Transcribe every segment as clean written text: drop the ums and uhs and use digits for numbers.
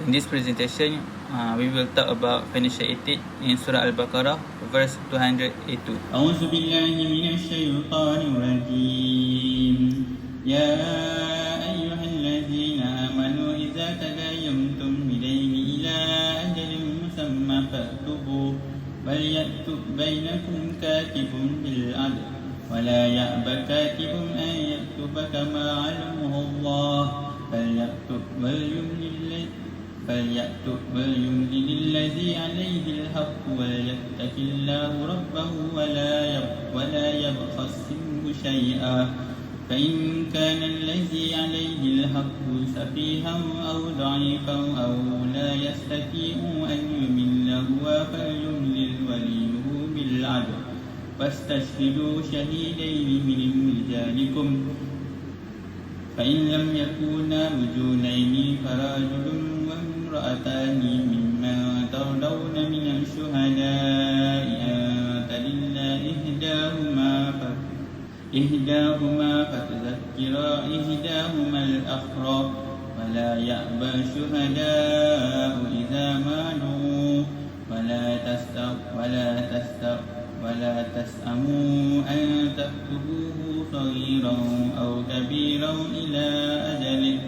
In this presentation, we will talk about financial ethics in Surah Al-Baqarah, verse 282. أعوذ بالله من الشيطان الرجيم يا أيها الذين آمنوا إذا تداينتم بدين إلى أجل مسمى فاكتبوا وليكتب بينكم كاتب بالعدل ولا يأبى كاتب أن يكتب كما علمه الله فليكتب وليملل الذي عليه الحق وليتق الله ربه ولا يبخس منه شيئا فإن كان الذي عليه الحق سفيها أو ضعيفا أو لا يستطيع أن يمل هو فليملل وليه بالعدل واستشهدوا شهيدين من رجالكم فإن لم يكونا رجلين فرجل وامرأتان ممن ترضون من الشهداء أن تضل إحداهما فتذكر إحداهما الأخرى ولا يأبى الشهداء إذا ما دعوا ولا تسأموا أن تكتبوه صغيرا أو كبيرا إلى أجله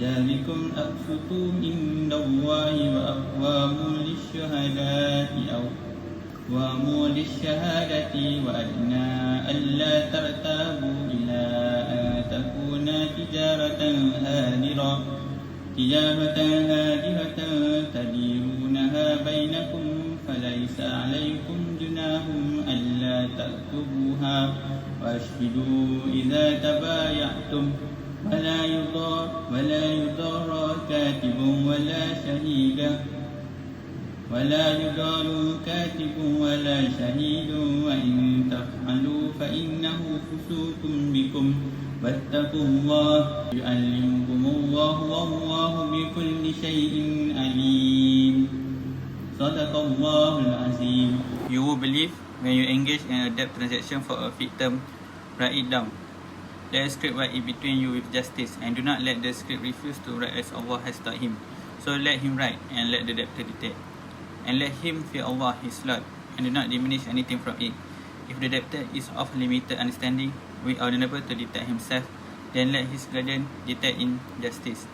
ذلكم أقسط عند الله وأقوام للشهادة وأدنى ألا ترتابوا إلى أن تكون تجارة هادرة تديرونها بينكم فليس عليكم جناح ألا تكتبوها واشهدوا إذا تبايعتم ولا يضار كاتب ولا شهيد وإن تفعلوا فإنه فسوق بكم واتقوا الله يعلمكم الله والله بكل شيء عليم صدق الله العظيم. You will believe when you engage in a debt transaction for a victim, write it down. Let the script write it between you with justice, and do not let the script refuse to write as Allah has taught him. So let him write, and let the debtor dictate. And let him fear Allah, his Lord, and do not diminish anything from it. If the debtor is of limited understanding, we are unable to detect himself, then let his guardian detect in justice.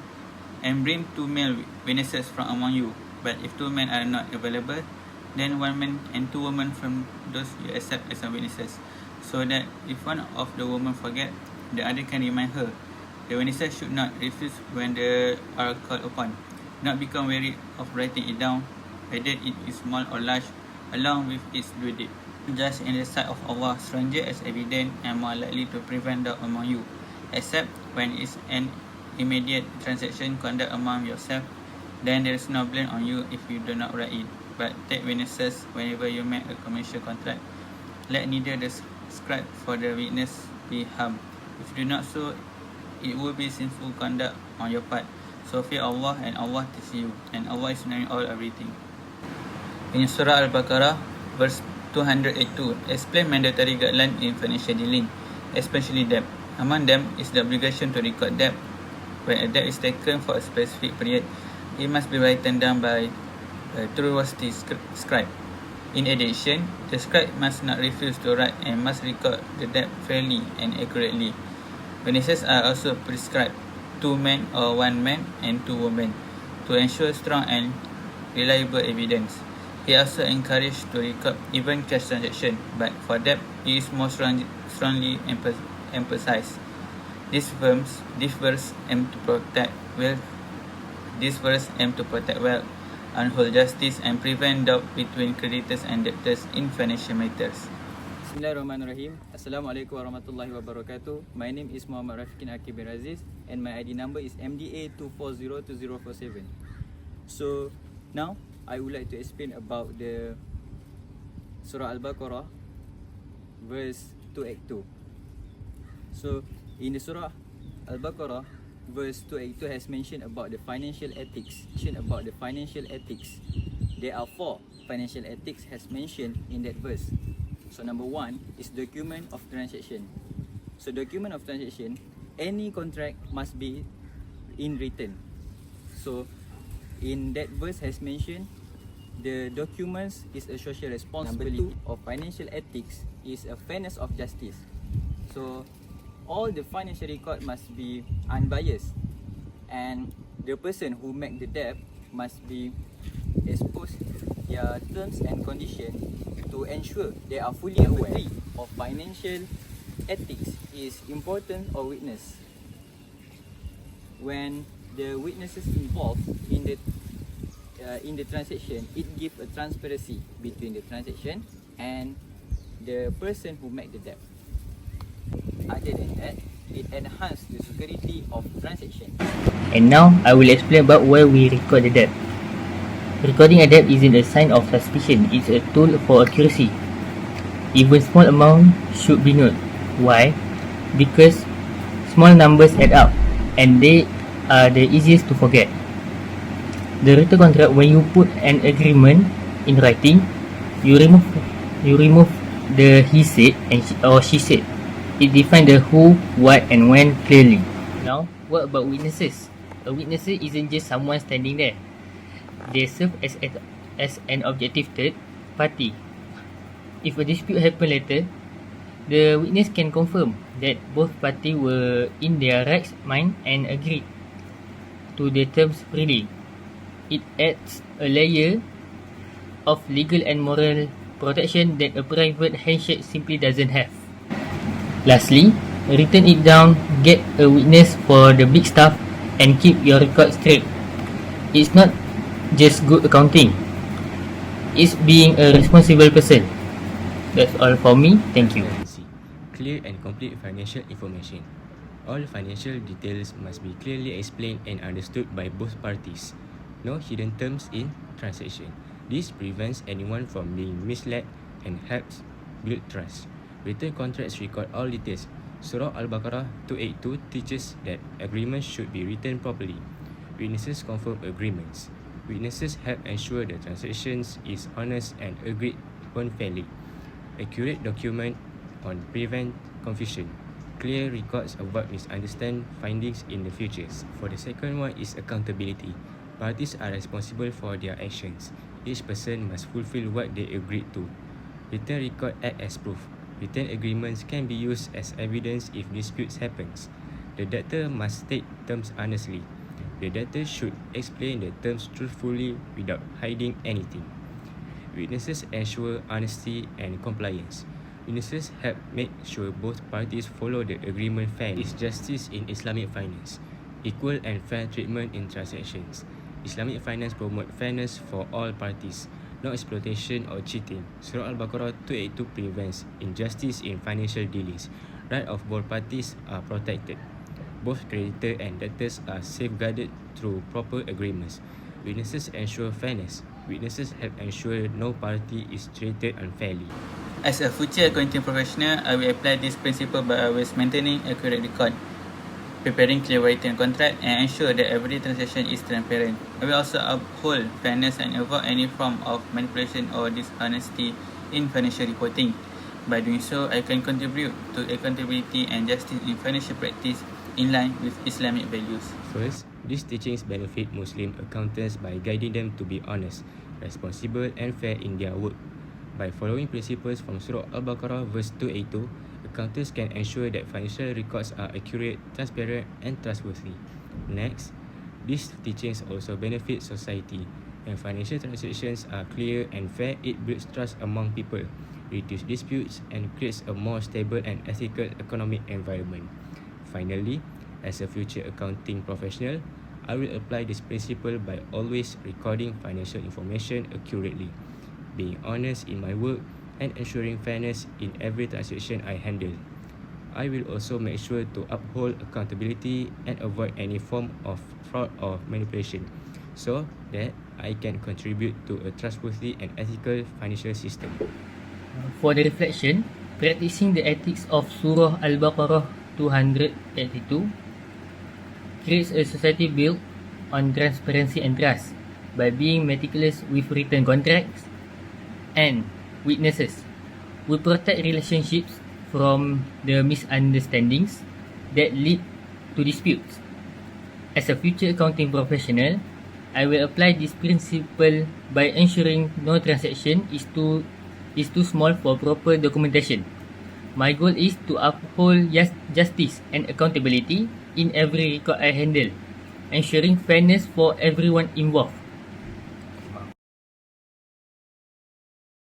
And bring 2 male witnesses from among you. But if 2 men are not available, then 1 man and 2 women from those you accept as witnesses, so that if one of the women forget, the other can remind her. The witnesses should not refuse when they are called upon. Do not become weary of writing it down, whether it is small or large, along with its due date. Just in the sight of Allah, stranger as evident and more likely to prevent doubt among you, except when it's an immediate transaction conduct among yourself. Then there is no blame on you if you do not write it. But take witnesses whenever you make a commercial contract. Let neither the scribe for the witness be harmed. If you do not so, it will be sinful conduct on your part. So fear Allah, and Allah teaches you, and Allah is knowing all everything. In Surah Al-Baqarah, verse 282, explain mandatory guidelines in financial dealing, especially debt. Among them is the obligation to record debt. When a debt is taken for a specific period, it must be written down by a trustworthy scribe. In addition, the scribe must not refuse to write and must record the debt fairly and accurately. Witnesses are also prescribed, 2 men or 1 man and 2 women, to ensure strong and reliable evidence. He also encouraged to record even cash transaction, but for debt, it is more strongly emphasized. This verse aims to protect wealth. And hold justice and prevent doubt between creditors and debtors in financial matters. Bismillahirrahmanirrahim. Assalamualaikum warahmatullahi wabarakatuh. My name is Muhammad RAFIQIN RAZIZ, and my ID number is MDA2402047. So now I would like to explain about the Surah Al-Baqarah verse 282. So in the Surah Al-Baqarah verse 282 has mentioned about the financial ethics. There are 4 financial ethics has mentioned in that verse. So number 1 is document of transaction. So document of transaction, any contract must be in written. So in that verse has mentioned, the documents is a social responsibility. Number 2 of financial ethics is a fairness of justice. So all the financial record must be unbiased, and the person who make the debt must be exposed their terms and conditions to ensure they are fully aware of financial ethics is important or witness. When the witnesses involved in the transaction, it gives a transparency between the transaction and the person who make the debt. Other than that, it enhances the security of transaction. And now I will explain about why we record the debt. Recording a debt isn't a sign of suspicion, it's a tool for accuracy. Even small amount should be known. Why? Because small numbers add up and they are the easiest to forget. The written contract, when you put an agreement in writing, you remove the he said or she said. It defines the who, what and when clearly. Now, what about witnesses? A witness isn't just someone standing there. They serve as an objective third party. If a dispute happens later, the witness can confirm that both parties were in their right mind and agreed to the terms freely. It adds a layer of legal and moral protection that a private handshake simply doesn't have. Lastly, written it down, get a witness for the big stuff and keep your record straight. It's not just good accounting, it's being a responsible person. That's all for me, thank you. Clear and complete financial information. All financial details must be clearly explained and understood by both parties. No hidden terms in transaction. This prevents anyone from being misled and helps build trust. Written contracts record all details. Surah Al-Baqarah 282 teaches that agreements should be written properly. Witnesses confirm agreements. Witnesses help ensure the transactions is honest and agreed upon fairly. Accurate document on prevent confusion. Clear records avoid misunderstand findings in the futures. For the second one is accountability. Parties are responsible for their actions. Each person must fulfill what they agreed to. Written record act as proof. Written agreements can be used as evidence if disputes happens. The debtor must state terms honestly. The debtor should explain the terms truthfully without hiding anything. Witnesses ensure honesty and compliance. Witnesses help make sure both parties follow the agreement fairly. Is justice in Islamic finance. Equal and fair treatment in transactions. Islamic finance promotes fairness for all parties, no exploitation or cheating. Surah Al-Baqarah 282 prevents injustice in financial dealings. Rights of both parties are protected. Both creditor and debtors are safeguarded through proper agreements. Witnesses ensure fairness. Witnesses help ensure no party is treated unfairly. As a future accounting professional, I will apply this principle by always maintaining accurate record, preparing clear written contract and ensure that every transaction is transparent. I will also uphold fairness and avoid any form of manipulation or dishonesty in financial reporting. By doing so, I can contribute to accountability and justice in financial practice in line with Islamic values. First, these teachings benefit Muslim accountants by guiding them to be honest, responsible and fair in their work. By following principles from Surah Al-Baqarah verse 282, accountants can ensure that financial records are accurate, transparent and trustworthy. Next, these teachings also benefit society. When financial transactions are clear and fair, it builds trust among people, reduces disputes and creates a more stable and ethical economic environment. Finally, as a future accounting professional, I will apply this principle by always recording financial information accurately, being honest in my work, and ensuring fairness in every transaction I handle. I will also make sure to uphold accountability and avoid any form of fraud or manipulation, so that I can contribute to a trustworthy and ethical financial system. For the reflection, practicing the ethics of Surah Al-Baqarah 282 creates a society built on transparency and trust by being meticulous with written contracts and witnesses. We protect relationships from the misunderstandings that lead to disputes. As a future accounting professional, I will apply this principle by ensuring no transaction is too small for proper documentation. My goal is to uphold justice and accountability in every record I handle, ensuring fairness for everyone involved.